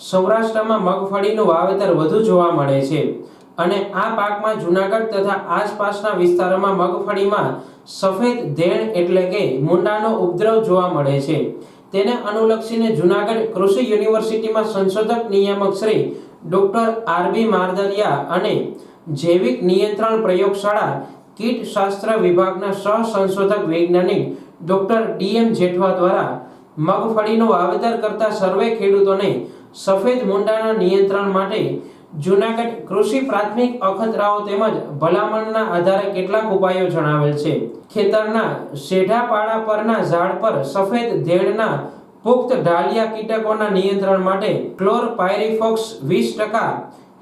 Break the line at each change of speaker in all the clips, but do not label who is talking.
સૌરાષ્ટ્રમાં મગફળીનું વાવેતર વધુ જોવા મળે છે અને આ પાકમાં જૂનાગઢ તથા આસપાસના વિસ્તારોમાં મગફળીમાં સફેદ ધેણ એટલે કે મૂંડાનો ઉપદ્રવ જોવા મળે છે। તેને અનુલક્ષીને જૂનાગઢ કૃષિ યુનિવર્સિટીમાં સંશોધક નિયામક શ્રી ડોક્ટર આર.બી. મારદરિયા અને જૈવિક નિયંત્રણ પ્રયોગશાળા કીટશાસ્ત્ર વિભાગના સહ-સંશોધક વૈજ્ઞાનિક ડોક્ટર ડી.એમ. જેઠવા દ્વારા મગફળીનું વાવેતર કરતા સર્વે ખેડૂતોને સફેદ મૂંડાના નિયંત્રણ માટે જૂનાગઢ કૃષિ પ્રાથમિક અખતરાઓ તેમજ ભલામણના આધારે કેટલાક ઉપાયો જણાવેલ છે। ખેતરના શેઢા પાડા પરના ઝાડ પર સફેદ ધેણના પુખ્ત ઢાલિયા કીટકોના નિયંત્રણ માટે ક્લોરપાયરીફોસ 20%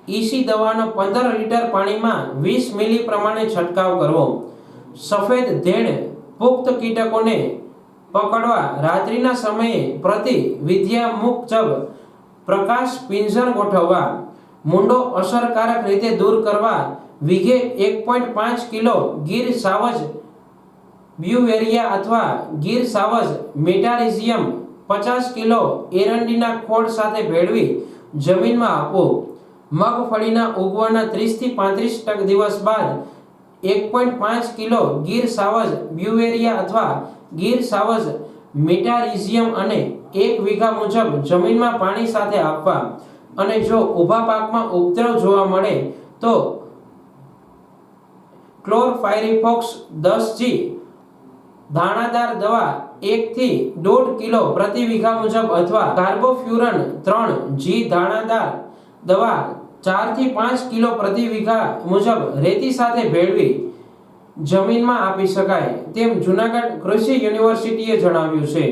ઈસી દવાનો 15 લીટર પાણીમાં 20 મિલી પ્રમાણે છંટકાવ કરવો। સફેદ ધેણ પુખ્ત કીટકોને પકડવા રાત્રિના સમયે પ્રતિ વિદ્યા મુજબ પ્રકાશ પિંજર ગોઠવવા। મૂંડો અસરકારક રીતે દૂર કરવા વીઘે 1.5 કિલો ગીર સાવજ બ્યુવેરિયા અથવા ગીર સાવજ મેટારિઝિયમ 50 કિલો એરંડીના ખોળ સાથે ભેળવી જમીનમાં આપવો। મગફળીના ઉગવાના 30 થી 35 દિવસ બાદ 1.5 કિલો ગીર સાવજ બ્યુવેરિયા અથવા ગીર સાવજ મેટારિઝિયમ અને 1 વીઘા મુજબ જમીનમાં પાણી સાથે આપવા અને જો ઊભા પાકમાં ઉપદ્રવ જોવા મળે તો ક્લોરપાયરીફોસ 10G દાણાદાર દવા 1 થી 1.5 કિલો પ્રતિ વીઘા મુજબ અથવા કાર્બોફ્યુરન 3G દાણાદાર દવા 4 થી 5 કિલો પ્રતિ વીઘા મુજબ રેતી સાથે ભેળવી જમીનમાં આપી શકાય તેમ જૂનાગઢ કૃષિ યુનિવર્સિટીએ જણાવ્યું છે।